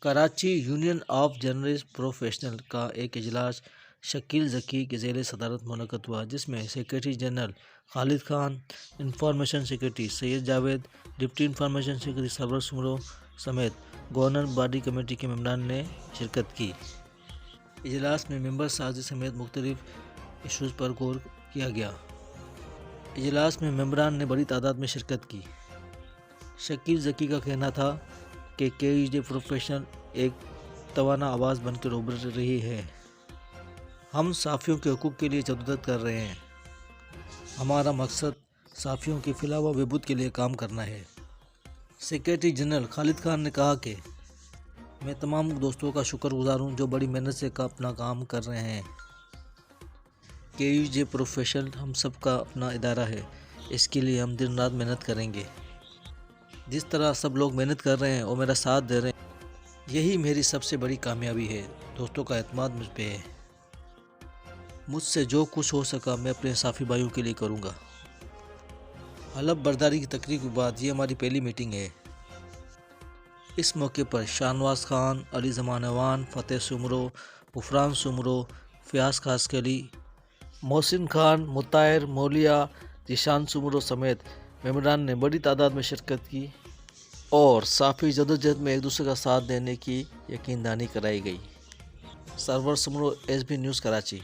Karachi union of journalist professional کا ایک اجلاس شکیل ذکی کے زیر صدارت منعقد ہوا، جس میں سیکریٹری جنرل خالد خان، انفارمیشن سیکریٹری سید جاوید، ڈپٹی انفارمیشن سیکریٹری سرور سمرو سمیت گورنر باڈی کمیٹی کے ممبران نے شرکت کی۔ اجلاس میں ممبر سازی سمیت مختلف ایشوز پر غور کیا گیا۔ اجلاس میں ممبران نے بڑی تعداد میں شرکت کی۔ شکیل ذکی کا کہنا تھا کہ KUJ پروفیشن ایک توانا آواز بن کر ابھر رہی ہے۔ ہم صحافیوں کے حقوق کے لیے جدوجہد کر رہے ہیں۔ ہمارا مقصد صحافیوں کی فلاح و بہبود کے لیے کام کرنا ہے۔ سیکریٹری جنرل خالد خان نے کہا کہ میں تمام دوستوں کا شکر گزار ہوں جو بڑی محنت سے اپنا کام کر رہے ہیں۔ KUJ پروفیشن ہم سب کا اپنا ادارہ ہے، اس کے لیے ہم دن رات محنت کریں گے۔ جس طرح سب لوگ محنت کر رہے ہیں اور میرا ساتھ دے رہے ہیں، یہی میری سب سے بڑی کامیابی ہے۔ دوستوں کا اعتماد مجھ پہ ہے۔ مجھ سے جو کچھ ہو سکا میں اپنے صحافی بھائیوں کے لیے کروں گا۔ حلف برداری کی تقریب کے بعد یہ ہماری پہلی میٹنگ ہے۔ اس موقع پر شاہنواز خان، علی زمان ایوان، فتح سمرو، غفران سمرو، فیاض خاسقلی، محسن خان، مطہر مولیا، ذیشان سمرو سمیت ممبران نے بڑی تعداد میں شرکت کی اور صحافی جدوجہد میں ایک دوسرے کا ساتھ دینے کی یقین دہانی کرائی گئی۔ سرور سمرو، SB نیوز کراچی۔